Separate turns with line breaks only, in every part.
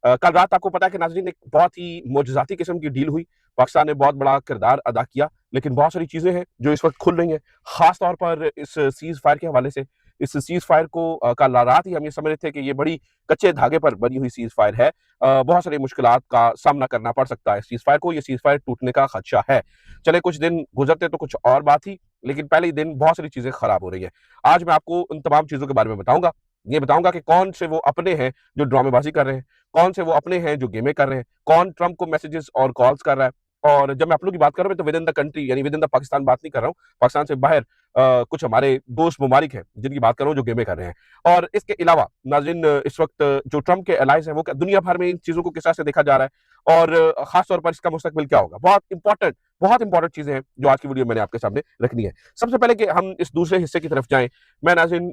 कल रात आपको पता है कि नाज़रीन एक बहुत ही मोजज़ाती किस्म की डील हुई। पाकिस्तान ने बहुत बड़ा किरदार अदा किया, लेकिन बहुत सारी चीज़ें हैं जो इस वक़्त खुल रही हैं, ख़ास तौर पर इस सीज़ फायर के हवाले से। इस सीज़ फायर को कल रात ही हम ये समझ रहे थे कि ये बड़ी कच्चे धागे पर बनी हुई सीज़ फायर है। बहुत सारी मुश्किलात का सामना करना पड़ सकता है सीज़ फायर को, ये सीज़ फायर टूटने का खदशा है। चले कुछ दिन गुज़रते तो कुछ और बात थी, लेकिन पहले ही दिन बहुत सारी चीज़ें ख़राब हो रही हैं। आज मैं आपको उन तमाम चीज़ों के बारे में बताऊँगा। ये बताऊँगा कि कौन से वो अपने हैं जो ड्रामेबाज़ी कर रहे हैं, कौन से वो अपने हैं जो गेमें कर रहे हैं, कौन ट्रंप को मैसेजेस और कॉल्स कर रहा है। और जब मैं अपनों की बात कर रहा हूँ तो विद इन द कंट्री यानी विद इन द पाकिस्तान बात नहीं कर रहा हूँ। पाकिस्तान से बाहर कुछ हमारे दोस्त ममालिक हैं जिनकी बात कर रहा हूँ जो गेमें कर रहे हैं। और इसके अलावा नाज़रीन इस वक़्त जो ट्रंप के एलाइज़ हैं वो दुनिया भर में इन चीज़ों को किस तरह से देखा जा रहा है और ख़ास तौर पर इसका मुस्तकबिल क्या होगा। बहुत इंपॉर्टेंट चीज़ें हैं जो आज की वीडियो में मैंने आपके सामने रखनी है। सबसे पहले कि हम इस दूसरे हिस्से की तरफ जाएँ, मैं नाज़रीन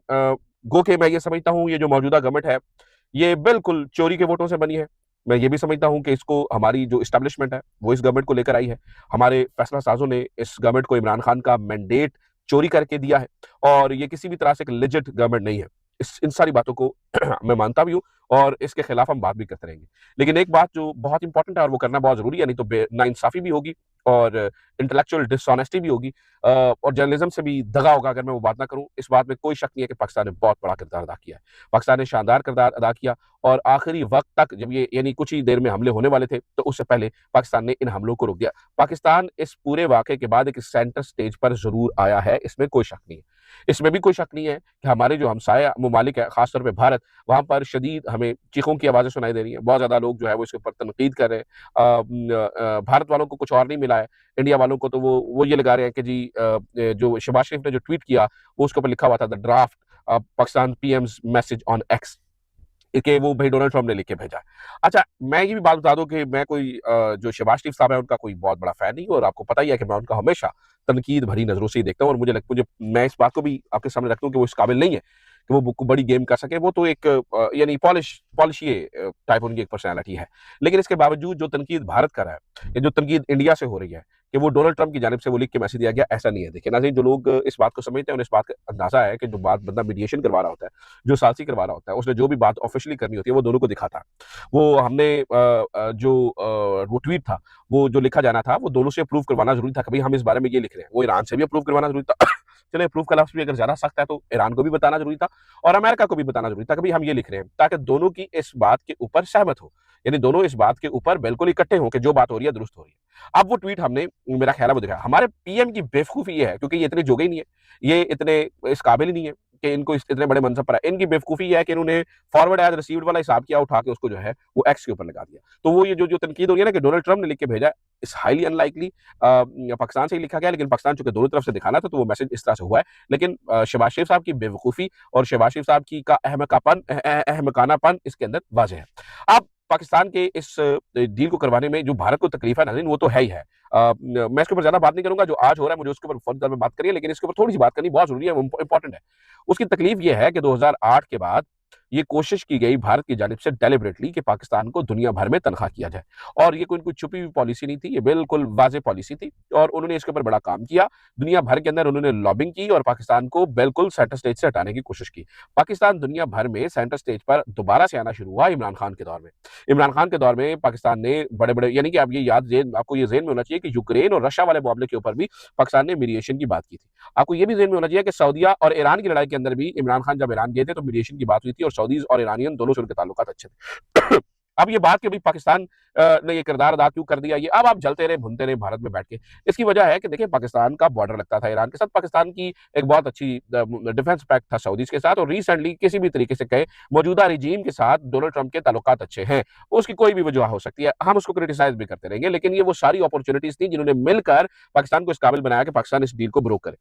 गो के मैं ये समझता हूँ ये जो मौजूदा गवर्नमेंट है, ये बिल्कुल चोरी के वोटों से बनी है। मैं ये भी समझता हूँ कि इसको हमारी जो एस्टेब्लिशमेंट है, वो इस गवर्नमेंट को लेकर आई है। हमारे फैसला साज़ों ने इस गवर्नमेंट को इमरान खान का मैंडेट चोरी करके दिया है और ये किसी भी तरह से एक लेजिट गवर्नमेंट नहीं है। इस इन सारी बातों को मैं मानता भी हूँ और इसके खिलाफ हम बात भी करते रहेंगे। लेकिन एक बात जो बहुत इंपॉर्टेंट है और वो करना बहुत ज़रूरी है, नहीं तो नाइंसाफ़ी भी होगी और इंटेलेक्चुअल डिसऑनेस्टी भी होगी और जर्नलिज़्म से भी दगा होगा अगर मैं वो बात ना करूँ। इस बात में कोई शक नहीं है कि पाकिस्तान ने बहुत बड़ा किरदार अदा किया है। पाकिस्तान ने शानदार किरदार अदा किया और आखिरी वक़्त तक जब ये यानी कुछ ही देर में हमले होने वाले थे, तो उससे पहले पाकिस्तान ने इन हमलों को रोक दिया। पाकिस्तान इस पूरे वाक़ये के बाद एक सेंटर स्टेज पर ज़रूर आया है, इसमें कोई शक नहीं है। इसमें भी कोई शक नहीं है कि हमारे जो हमसाया ममालिक है, ख़ास तौर पे भारत, वहाँ पर शदीद हमें चीखों की आवाज़ें सुनाई दे रही हैं। बहुत ज़्यादा लोग जो है वो इसके ऊपर तनकीद कर रहे हैं। भारत वालों को कुछ और नहीं मिला है, इंडिया वालों को तो वो ये लगा रहे हैं कि जी जो शहबाज शरीफ ने जो ट्वीट किया, वो उसके ऊपर लिखा हुआ था the draft Pakistan PM's message on x कि वो भाई डोनाल्ड ट्रंप ने लिख के भेजा है। अच्छा, मैं ये भी बात बता दूँ कि मैं कोई जो शहबाज शरीफ साहब हैं, उनका कोई बहुत बड़ा फ़ैन नहीं हूँ और आपको पता ही है कि मैं उनका हमेशा तनकीद भरी नज़रों से ही देखता हूँ और मुझे मैं इस बात को भी आपके सामने रखता हूँ कि वो इस काबिल नहीं है कि वो बड़ी गेम कर सके। वो तो एक यानी पॉलिशिये टाइप उनकी एक पर्सनैलिटी है। लेकिन इसके बावजूद जो तनकीद भारत कर रहा है, या जो तनकीद इंडिया से हो रही है कि वो डोनाल्ड ट्रंप की जानिब से वो लिख के मैसेज दिया गया, ऐसा नहीं है। देखिए नाज़रीन, जो लोग इस बात को समझते हैं, उन्हें इस बात का अंदाज़ा है कि जो बात बंदा मीडिएशन करवा रहा होता है, जो सालिसी करवा रहा होता है, उसने जो भी बात ऑफ़िशियली करनी होती है, वो दोनों को दिखाता है। वो हमने वो ट्वीट था, वो जो लिखा जाना था, वो दोनों से अप्रूव करवाना ज़रूरी था कि भई हम इस बारे में ये लिख रहे हैं। वो ईरान से भी अप्रूव करवाना ज़रूरी था। चलिए अप्रूव का लफ्ज़ भी अगर ज़्यादा सख्त है तो ईरान को भी बताना ज़रूरी था और अमेरिका को भी बताना ज़रूरी था कि भई हम ये लिख रहे हैं, ताकि दोनों की इस बात के ऊपर सहमत हो। यानी दोनों इस बात के ऊपर बिल्कुल इकट्ठे हों कि जो बात हो रही है दुरुस्त हो रही है। अब वो ट्वीट हमने मेरा ख़्याल है वो दिखाया। हमारे पीएम की बेवकूफ़ी ये है क्योंकि ये इतने जोगे ही नहीं है, ये इतने इस काबिल ही नहीं है कि इनको इतने बड़े मनसब पर है। इनकी बेवकूफ़ी ये है कि इन्होंने फॉरवर्ड एज़ रिसीव्ड वाला हिसाब किया, उठा के उसको जो है वो एक्स के ऊपर लगा दिया। तो वो ये जो तनकीद हो रही है ना कि डोनाल्ड ट्रंप ने लिख के भेजा है, इट्स हाइली अनलाइकली पाकिस्तान से ही लिखा गया है, लेकिन पाकिस्तान चूँकि दोनों तरफ से दिखाना था तो वो मैसेज इस तरह से हुआ है। लेकिन शहबाज शरीफ साहब की बेवकूफ़ी और शहबाज शरीफ साहब की का अहमकानापन इसके अंदर वाज़ेह है। अब पाकिस्तान के इस डील को करवाने में जो भारत को तकलीफ है नाज़रीन, वो तो है ही है। मैं इसके ऊपर ज़्यादा बात नहीं करूँगा, जो आज हो रहा है मुझे उसके ऊपर फ़ौरन तौर पे बात करनी है, लेकिन इसके ऊपर थोड़ी-सी बात करनी बहुत ज़रूरी है, वो इम्पोर्टेंट है। उसकी तकलीफ ये है कि 2008 के बाद ये कोशिश की गई भारत की जानिब से डेलिबरेटली कि पाकिस्तान को दुनिया भर में तनख़्वाह किया जाए और ये कोई छुपी हुई पॉलिसी नहीं थी, ये बिल्कुल वाज़ेह पॉलिसी थी और उन्होंने इसके ऊपर बड़ा काम किया। दुनिया भर के अंदर उन्होंने लॉबिंग की और पाकिस्तान को बिल्कुल सेंटर स्टेज से हटाने की कोशिश की। पाकिस्तान दुनिया भर में सेंटर स्टेज पर दोबारा से आना शुरू हुआ इमरान खान के दौर में। इमरान खान के दौर में पाकिस्तान ने बड़े-बड़े यानी कि आपको ये ज़हन में होना चाहिए कि यूक्रेन और रशिया वाले मामले के ऊपर भी पाकिस्तान ने मीडिएशन की बात की थी। आपको ये भी ज़हन में होना चाहिए कि सऊदीया और ईरान की लड़ाई के अंदर भी इमरान खान जब ईरान गए थे तो मीडिएशन की बात हुई थी और सऊदीज़ और ईरानियन दोनों से उनके ताल्लुकात अच्छे थे। अब ये बात कि भई पाकिस्तान ने ये किरदार अदा क्यों कर दिया, ये अब आप जलते रहे, भुनते रहे भारत में बैठ के। इसकी वजह है कि देखिए पाकिस्तान का बॉर्डर लगता था ईरान के साथ, पाकिस्तान की एक बहुत अच्छी डिफेंस पैक्ट था सऊदीज़ के साथ और रिसेंटली किसी भी तरीके से कहें मौजूदा रिजीम के साथ डोनाल्ड ट्रंप के ताल्लुकात अच्छे हैं। उसकी कोई भी वजह हो सकती है, हम उसको क्रिटिसाइज़ भी करते रहेंगे, लेकिन ये वो सारी अपॉर्च्युनिटीज़ थी जिन्होंने मिलकर पाकिस्तान को इस काबिल बनाया कि पाकिस्तान इस डील को ब्रोक करे।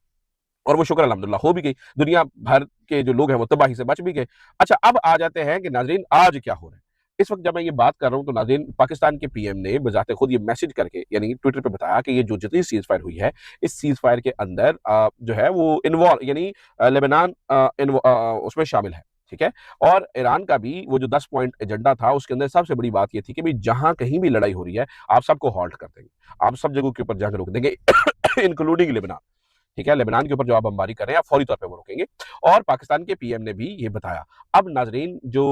और वो शुक्र अल्हम्दुलिल्लाह हो भी गई। दुनिया भर के जो लोग हैं वो तबाही से बच भी गए। अच्छा, अब आ जाते हैं कि नाज़रीन आज क्या हो रहा है? इस वक़्त जब मैं ये बात कर रहा हूँ तो नाज़रीन पाकिस्तान के पीएम ने बज़ाते खुद ये मैसेज करके यानी ट्विटर पे बताया कि ये जो जितनी सीज़ फायर हुई है, इस सीज़ फायर के अंदर जो है वो इन्वॉल्व यानी लेबनान उसमें शामिल है। ठीक है? और ईरान का भी वो जो 10 पॉइंट एजेंडा था उसके अंदर सबसे बड़ी बात ये थी कि भई जहाँ कहीं भी लड़ाई हो रही है, आप सबको हॉल्ट कर देंगे। आप सब जगहों के ऊपर जंग रोक देंगे इंक्लूडिंग लेबनान। ठीक है? लेबनान के ऊपर जो आप बमबारी कर रहे हैं, आप फौरी तौर पे वो रोकेंगे और पाकिस्तान के पीएम ने भी ये बताया। अब नाज़रीन जो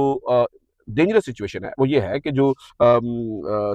डेंजरस सिचुएशन है वो ये है कि जो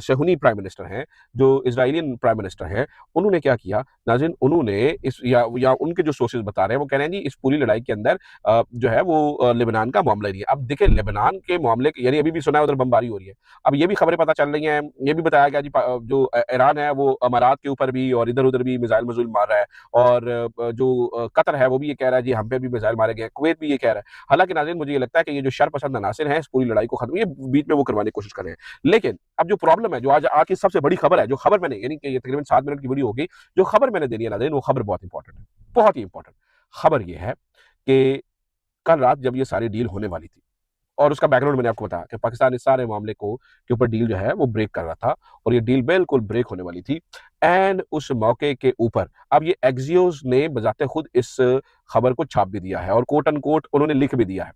शहूनी प्राइम मिनिस्टर हैं, जो इजराइलियन प्राइम मिनिस्टर हैं, उन्होंने क्या किया नाज़रीन, उन्होंने इस या उनके जो सोर्सेज बता रहे हैं वो कह रहे हैं जी इस पूरी लड़ाई के अंदर जो है वो लेबनान का मामला ही नहीं है। अब देखिए लेबनान के मामले यानी अभी भी सुना है उधर बमबारी हो रही है। अब ये भी खबरें पता चल रही हैं, ये भी बताया गया जी जो ईरान है वो अमारात के ऊपर भी और इधर-उधर भी मिसाइल मज़ूल मार रहा है और जो कतर है वो भी ये कह रहा है जी हम पे भी मिसाइल मारे गए हैं, कुवैत भी ये कह रहा है। हालाँकि नाज़रीन मुझे ये लगता है कि ये जो शरपसंद अनासिर हैं इस पूरी लड़ाई को खत्म ये बीच में वो करवाने की कोशिश कर रहे हैं। लेकिन अब जो प्रॉब्लम है, जो आज आज की सबसे बड़ी खबर है, जो खबर मैंने यानी कि ये तकरीबन 7 मिनट की वीडियो होगी, जो खबर मैंने देनी है नाज़रीन वो खबर बहुत इंपॉर्टेंट है, बहुत ही इंपॉर्टेंट। खबर ये है कि कल रात जब ये सारी डील होने वाली थी और उसका बैकग्राउंड मैंने आपको बताया कि पाकिस्तान इस सारे मामले को के ऊपर डील जो है वो ब्रेक कर रहा था और ये डील बिल्कुल ब्रेक होने वाली थी एंड उस मौके के ऊपर अब ये एक्सियोस ने बजाते खुद इस खबर को छाप भी दिया है और कोट एंड कोट उन्होंने लिख भी दिया है।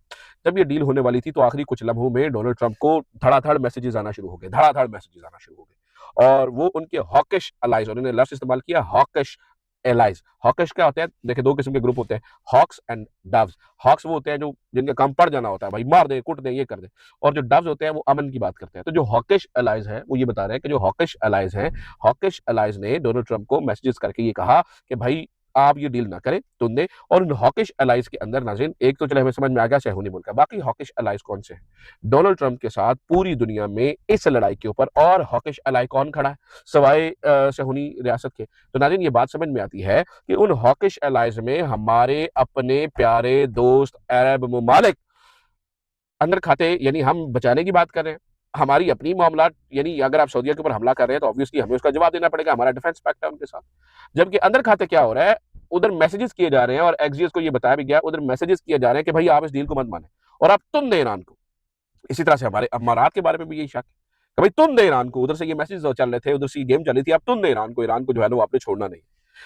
जब ये डील होने वाली थी तो आखिरी कुछ लम्हों में डोनाल्ड ट्रंप को धड़ाधड़ मैसेजेस आना शुरू हो गए, धड़ाधड़ मैसेजेस आना शुरू हो गए और वो उनके हॉकिश अलाइज, उन्होंने लफ्ज इस्तेमाल किया हॉकिश एलाइज। हॉकिश क्या होते हैं? देखिए 2 किस्म के ग्रुप होते हैं, हॉक्स एंड डव्स। हॉक्स वो होते हैं जो जिनका काम पड़ जाना होता है, भाई मार दे, कुट दे, ये कर दे। और जो डव्स होते हैं वो अमन की बात करते हैं। तो जो हॉकिश एलाइज हैं वो ये बता रहे हैं कि जो हॉकिश एलाइज हैं, हॉकिश एलाइज ने डोनाल्ड ट्रंप को मैसेजेस करके ये कहा कि भाई आप ये डील ना करें, तुमने और उन हॉकिश एलाइज के अंदर नाज़रीन एक तो चले हमें समझ में आ गया शहूनी मुल्क का, बाकी हॉकिश एलाइज कौन से हैं? डोनाल्ड ट्रंप के साथ पूरी दुनिया में इस लड़ाई के ऊपर और हॉकिश एलाई कौन खड़ा है? सवाए शहूनी रियासत के। तो नाज़रीन ये बात समझ में आती है कि उन हॉकिश एलाइज में हमारे अपने प्यारे दोस्त अरब ममालिक अंदर खाते यानी हम बचाने की बात कर रहे हैं। हमारी अपनी मामलात यानी अगर आप सऊदीया के ऊपर हमला कर रहे हैं तो ऑब्वियसली हमें उसका जवाब देना पड़ेगा, हमारा डिफेंस पैक्ट है उनके साथ। जबकि अंदर खाते क्या हो रहा है, उधर मैसेजेस किए जा रहे हैं और एक्सियोस को ये बताया भी गया, उधर मैसेजेस किए जा रहे हैं कि भाई आप इस डील को मत मानें और अब तुम दे ईरान को। इसी तरह से हमारे अमारात के बारे में भी यही शक है कि भाई तुम दे ईरान को, उधर से ये मैसेज चल रहे थे, उधर से ये गेम चल रही थी, अब तुम दे ईरान को जो है ना वो आपने छोड़ना नहीं।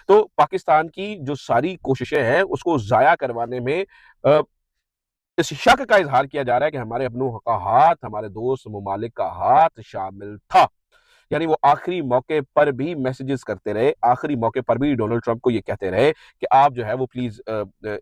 तो पाकिस्तान की जो सारी कोशिशें हैं उसको ज़ाया करवाने में अ, इस शक का इज़हार किया जा रहा है कि हमारे अपनों का हाथ, हमारे दोस्त ममालिक का हाथ शामिल था। यानी वो आखिरी मौके पर भी मैसेजेस करते रहे, आखिरी मौके पर भी डोनाल्ड ट्रंप को ये कहते रहे कि आप जो है वो प्लीज़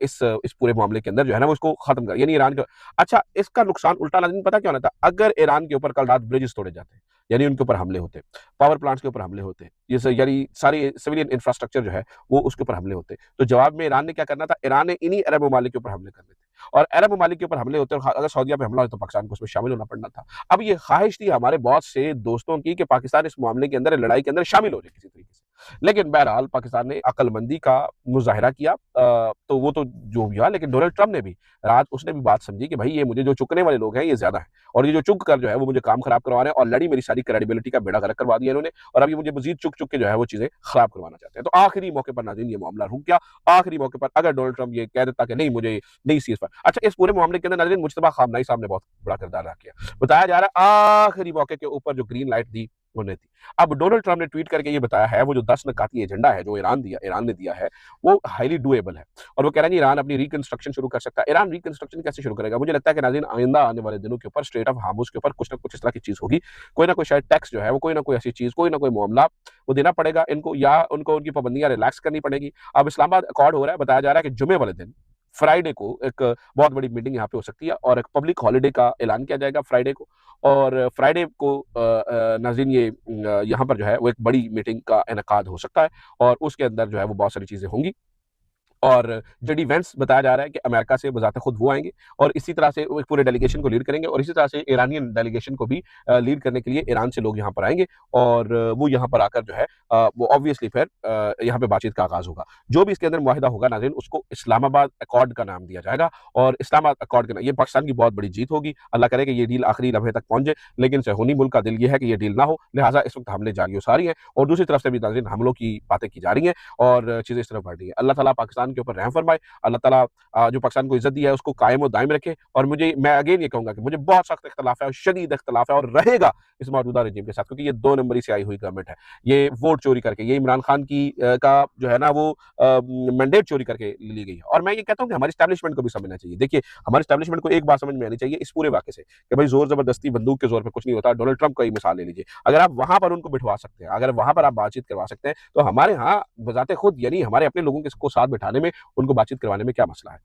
इस पूरे मामले के अंदर जो है ना वो इसको खत्म करें, यानी ईरान का। अच्छा, इसका नुकसान उल्टा नाज़रीन पता क्या होना था? अगर ईरान के ऊपर कल रात ब्रिजेस तोड़े जाते, यानी उनके ऊपर हमले होते, पावर प्लांट्स के ऊपर हमले होते, यानी सारी सिविलियन इंफ्रास्ट्रक्चर जो है वो उसके ऊपर हमले होते। तो जवाब में ईरान ने क्या करना था? ईरान ने इन्हीं अरब ममालिक के ऊपर हमले करने थे और अरब ममालिक के ऊपर हमले होते और अगर सऊदीया पे हमला हो तो पाकिस्तान को उसमें शामिल होना पड़ना था। अब ये ख्वाहिश थी हमारे बहुत से दोस्तों की कि पाकिस्तान इस मामले के अंदर, लड़ाई के अंदर शामिल हो जाए किसी तरीके से। लेकिन बहरहाल पाकिस्तान ने अक्लमंदी का मुज़ाहिरा किया, तो वो तो जो भी हुआ, लेकिन डोनाल्ड ट्रंप ने भी रात उसने भी बात समझी कि भाई ये मुझे जो चुकने वाले लोग हैं ये ज़्यादा हैं और ये जो चुक कर जो है वो मुझे काम खराब करवा रहे हैं, ऑलरेडी मेरी सारी क्रेडिबिलिटी का बेड़ा गर्क करवा दिया इन्होंने और अब ये मुझे मज़ीद चुक के जो है वो चीज़ें खराब करवाना चाहते हैं। तो आखिरी मौके पर नाज़रीन ये मामला रुक गया। आखिरी मौके पर अगर डोनाल्ड ट्रंप ये कह देता कि नहीं मुझे नहीं सीज़फायर। अच्छा, इस पूरे मामले के अंदर नाज़रीन मुज्तबा खामनेई साहब ने बहुत बड़ा किरदार अदा किया। बताया जा रहा है आखिरी मौके के ऊपर जो ग्रीन लाइट दी उन्होंने दी। अब डोनाल्ड ट्रंप ने ट्वीट करके ये बताया है वो जो 10 नकाती एजेंडा है जो ईरान ने दिया है वो हाईली डूएबल है और वो कह रहा है ईरान अपनी रिकंस्ट्रक्शन शुरू कर सकता है। ईरान रिकंस्ट्रक्शन कैसे शुरू करेगा? मुझे लगता है कि नाज़रीन आइंदा आने वाले दिनों के ऊपर स्ट्रेट ऑफ हार्मुज़ के ऊपर कुछ ना कुछ इस तरह की चीज़ होगी। कोई ना कोई शायद टैक्स जो है वो कोई ना कोई ऐसी चीज़, कोई ना कोई मामला वो देना पड़ेगा इनको या उनको उनकी पाबंदियाँ रिलैक्स करनी पड़ेगी। अब इस्लामाबाद अकॉर्ड हो रहा है, बताया जा रहा है कि जुमे वाले दिन फ्राइडे को एक बहुत बड़ी मीटिंग यहाँ पे हो सकती है और एक पब्लिक हॉलिडे का ऐलान किया जाएगा फ्राइडे को और फ्राइडे को नाज़रीन ये यहाँ पर जो है वो एक बड़ी मीटिंग का इनेकाद हो सकता है और उसके अंदर जो है वो बहुत सारी चीज़ें होंगी और जेडी वेंस बताया जा रहा है कि अमेरिका से बज़ाते खुद वो आएँगे और इसी तरह से वो एक पूरे डेलीगेशन को लीड करेंगे और इसी तरह से ईरानियन डेलीगेशन को भी लीड करने के लिए ईरान से लोग यहाँ पर आएँगे और वो यहाँ पर आकर जो है वो ऑब्वियसली फिर यहाँ पे बातचीत का आगाज़ होगा। जो भी इसके अंदर मुआहिदा होगा नाज़रीन उसको इस्लामाबाद अकॉर्ड का नाम दिया जाएगा और इस्लामाबाद अकॉर्ड का ये पाकिस्तान की बहुत बड़ी जीत होगी। अल्लाह करे कि ये डील आखिरी लम्हे तक पहुँच जाए, लेकिन सहूनी मुल्क का दिल ये है कि ये डील ना हो, लिहाजा इस वक्त हमले जारी हो सारी हैं और दूसरी तरफ से भी नाज़रीन हमलों की बातें की जा रही हैं और चीज़ें इस तरफ बढ़ रही हैं। अल्लाह ताला पाकिस्तान के ऊपर रहम फरमाए, अल्लाह ताला जो पाकिस्तान को इज़्ज़त दी है उसको कायम और दायम रखे और मैं अगेन ये कहूँगा कि मुझे बहुत सख्त इख्तिलाफ है और शदीद इख्तिलाफ है और रहेगा इस मौजूदा रजीम के साथ क्योंकि ये 2 नंबरी से आई हुई गवर्नमेंट है। ये वोट चोरी करके, ये इमरान खान की का जो है ना वो मैंडेट चोरी करके ली गई है और मैं ये कहता हूँ कि हमारी एस्टैब्लिशमेंट को भी समझना चाहिए। देखिए, हमारी एस्टैब्लिशमेंट को एक बात समझ में आनी चाहिए इस पूरे वाक़े से कि भाई ज़ोर ज़बरदस्ती बंदूक के ज़ोर पे कुछ नहीं होता। डोनाल्ड ट्रंप का ही मिसाल ले लीजिए। अगर आप वहाँ पर उनको बिठवा सकते हैं, अगर वहाँ पर आप बातचीत करवा सकते हैं, तो हमारे यहाँ बज़ाते खुद यानी हमारे अपने लोगों को साथ बिठाने में, उनको बातचीत करवाने में क्या मसला है?